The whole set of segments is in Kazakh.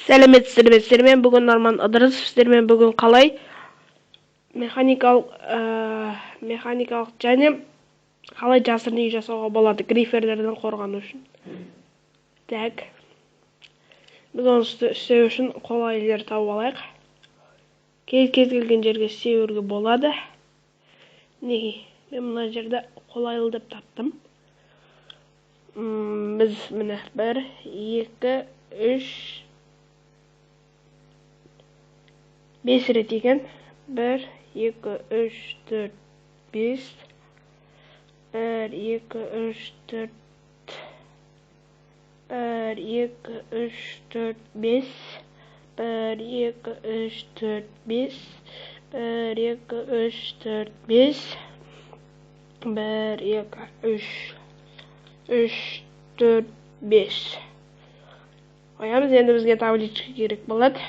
Сәлеметсіздер ме? Бүгін Норман Ыдырысов сіздермен бүгін қалай механикалық және қалай жасырын үй жасауға болады гриферлерден қорғану үшін. Так. Біз оны істеу үшін қолайлылар тауып алайық. Кез келген жерге істеуге болады. Неге? Мен мына жерде қолайлы деп таптым. Біз міне 1, 2, 3, 5 рет екен. 1, 2, 3, 4, 5. 1, 2, 3, 4. 1, 2, 3, 4, 5. 1, 2, 3, 4, 5. 1, 2, 3, 4, 5. 1, 2, 3, 4, 5. Қоямыз, енді бізге табличка керек болады.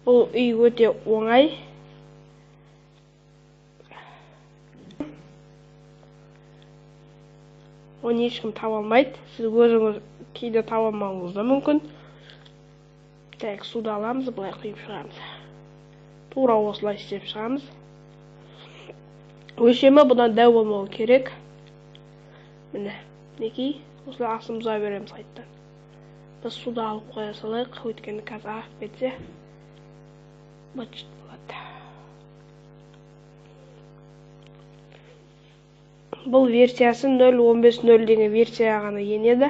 Бұл үй өте оңай. Оны ешкім таба алмайды. Сіз өзіңіз кейде таба алмауыңыз да мүмкін. Так, суды аламыз, былай құйып шығамыз. Тура осылай істеп шығамыз. Өлшемі бұдан дәу болмауы керек. Міне, неки осылай асымызға береміз қайттан. Біз суды алып қоя салайық, өйткені қазір ағып кетсе быт-шыт болады. Бұл версиясы 0.15.0 деген версия ғана енеді.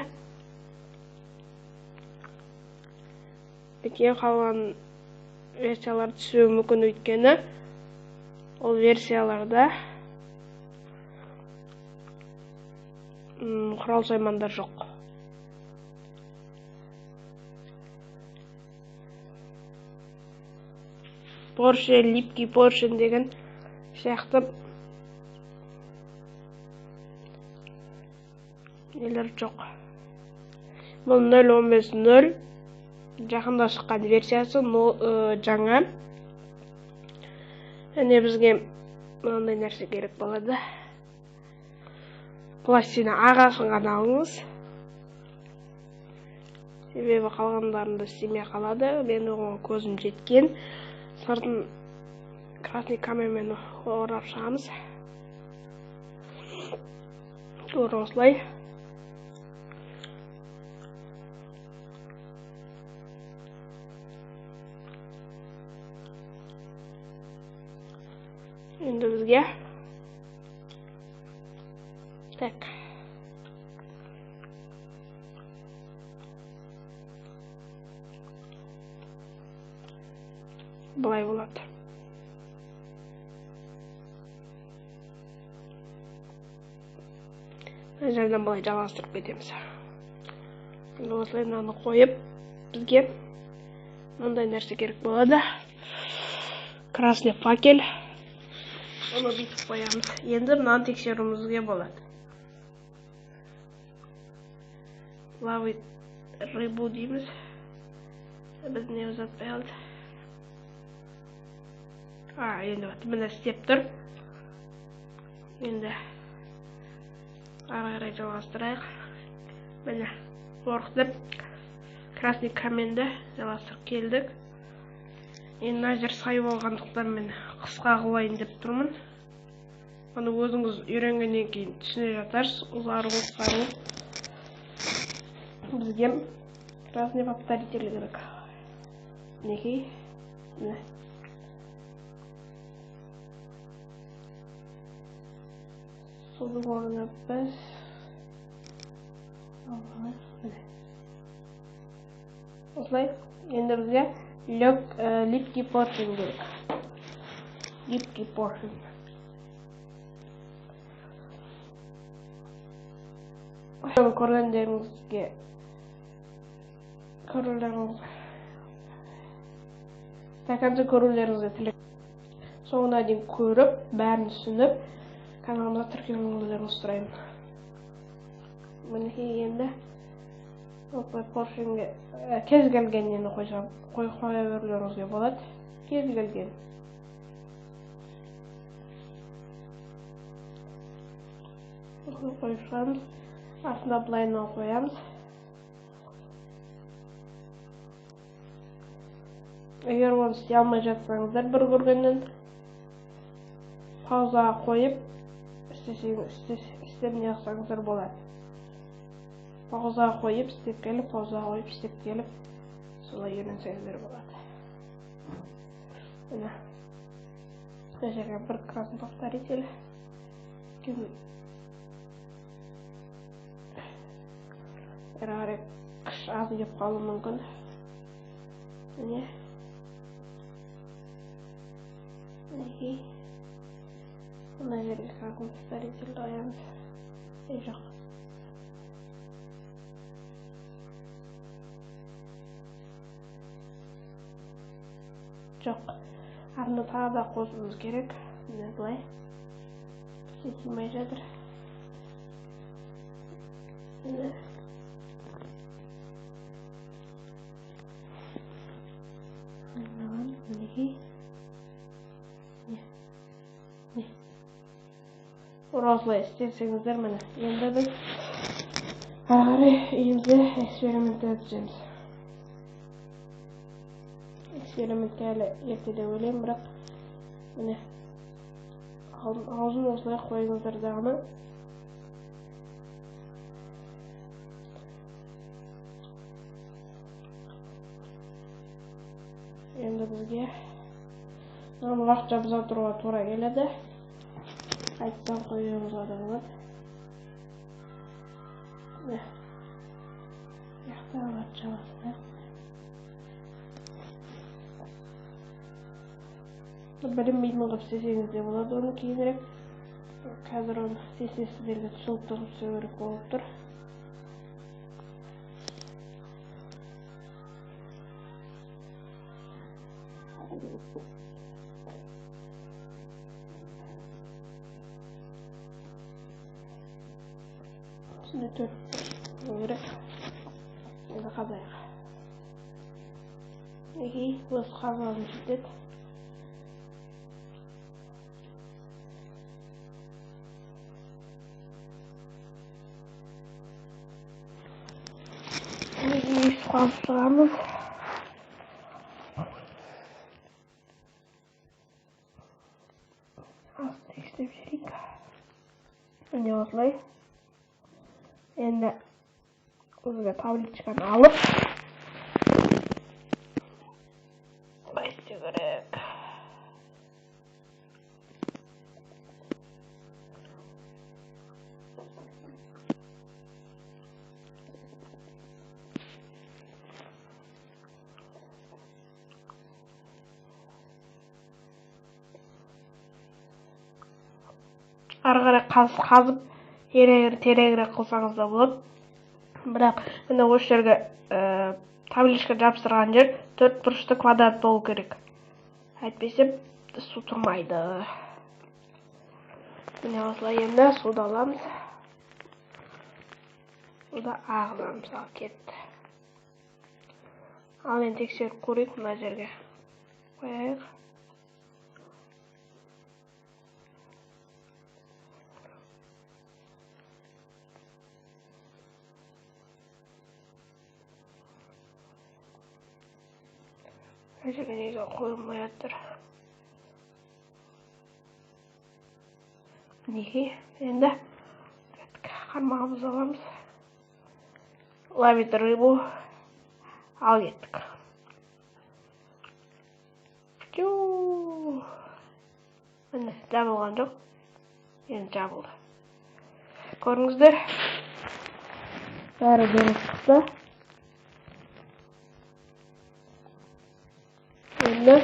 Кейін қалған версиялар түсуі мүмкін, өйткені ол версияларда құрал саймандар жоқ. Porsche, липкий Porsche деген сияқты нелер жоқ. Бұл 0.15.0 жақында шыққан версиясы, жаңа. Әне бізге мынандай нәрсе керек болады. Пластина ағасын ғана алыңыз. Себебі қалғандарында істемей қалады. Мен оған көзім жеткен. Сыртын красный камермен орап шығамыз. Тура осылай. Енді бізге так. Былай болады. Мына жерден былай жалғастырып кетеміз. Енді осылай мынаны қойып, бізге мынандай нәрсе керек болады. Красный факел. Оны бүйтіп қоямыз. Енді мынаны тексеруімізге болады. Ловить рыбу дейміз. Біз не ұзатпай алды. Енді міне істеп тұр. Енді ары-қарай жалғастырайық. Міне қорқытып красный каменді жалғастырып келдік. Енді мына жер сай болғандықтан мен қысқа қылайын деп тұрмын. Оны өзіңіз үйренгеннен кейін түсіне жатарсыз. Ұзару, қысқару. Бізге красный повторитель керек. Неге? Міне. Суды орнына біз осылай. Енді бізге липкий Porsche керек. Липкий Porsche. Көргендеріңізге тілек. Соңына дейін көріп, бәрін түсініп, каналымызға тіркелуіңіздеріңізді сұраймын. Мінекей енді Поршенге кез келгеннен қоя берулеріңізге болады. Кез келген. Қойып шығамыз. Астына былайынан қоямыз. Егер оны істей алмай жатсаңыздар бір көргеннен паузаға қойып істеп не қылсаңыздар болады. Паузаға қойып істеп келіп, паузаға қойып істеп келіп, солай үйренсеңіздер болады. Міне. Мына жерге бір красный повторитель. Әрі кіш аз деп қалуы мүмкін. Міне. Мінекей. Мына жерге красный повторитель қоямыз. Жоқ. Жоқ. Арны тағы да қосуымыз керек. Міне былай. Сетілмей жатыр. Міне. Мінекей. Осылай істесеңіздер, міне. Енді біз ары қарай үйімізде экспериментті өткіземіз. Экспериментке әлі ерте деп ойлаймын, бірақ міне аузын осылай қойыңыздар дағыны. Енді бізге мынаны уақытша бұза тұруға тура келеді. Қайтадан қоюымызға да болады. Міне. Яқтан уақытша басында. Білінбейтін қылып істесеңіз де болады, оны кейінірек. Қазір оны сіздерге түсінікті қылып істеу керек болып тұр. Түсінікті керек. Енді қазайық. Мінекей, осы қазалым жетеді. Қуанып шығамыз. Асын текстеп жерейік. Міне осылай. Енді өзге табличканы алып істеу керек. Ары қарай қазып тереңірек қылсаңыз да болады. Бірақ міне осы жерге табличка жабыстырған жер 4 бұрышты квадрат болу керек. Әйтпесе су тұрмайды. Міне осылай енді суды аламыз. Суды ағызамыз, ал кетті. Ал енді тексеріп көрейік, мына жерге қояйық. Әжеге неге қойылмай жатыр. Неге? Енді қармағымызды аламыз. Ловит рыбу. Ал кеттік. Міне, жабылған жоқ. Енді жабылды. Көріңіздер. Бәрі дұрыс шықты. Енді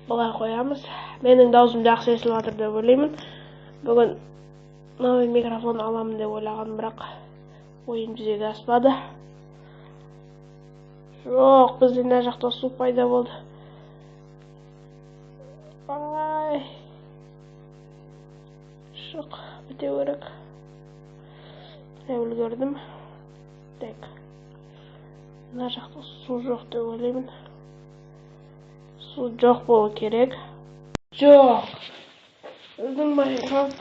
бұлай қоямыз. Менің даусым жақсы естіліп жатыр деп ойлаймын. Бүгін новый микрофон аламын деп ойлағаным, бірақ ойым жүзеге аспады. Жоқ, бізде мына жақта су пайда болды. Ай. Жоқ, біте керек. Үлгердім. Так. Мына жақта су жоқ деп ойлаймын. Су жоқ болу керек. Жоқ. Біздің Майнкрафт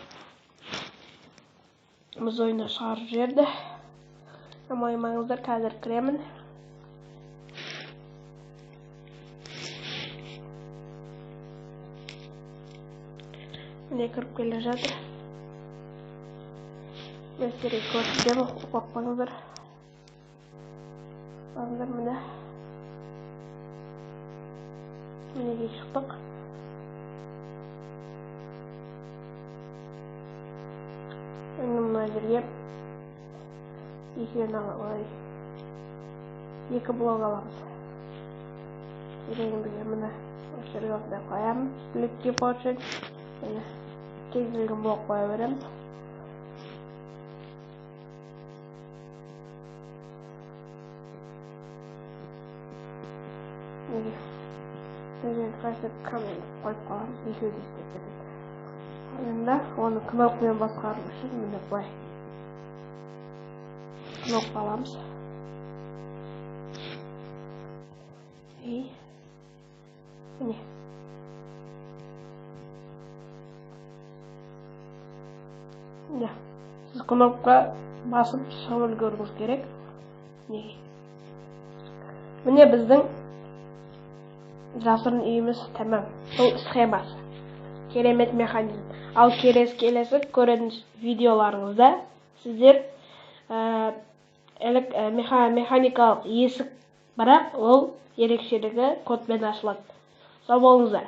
біз ойына шығарып жіберді. Мойымаңыздар, қазір кіремін. Міне кіріп келе жатыр. Мен сіздерге көрсетемін, қорықпаңыздар. Бағыңдар міне. Мінеге шықтық. Енді мына жерге екі блок аламыз. Жүрегімізге міне жерге осындай қоямыз. Плитке почек. Кез келген блок қоя береміз. Қайсы камера қойып қаламыз, екеуді істеп береді. Енді оны кнопкамен басқару үшін міне былай. Кнопка аламыз. Міне. Сіз кнопка басып шығып үлгеруіңіз керек. Міне біздің жасырын үйіміз тәмам. Бұл схемасы. Керемет механизм. Ал келесі көретін видеоларыңызда сіздер механикалық есік, бірақ ол ерекшелігі кодпен ашылады. Сау болыңыздар.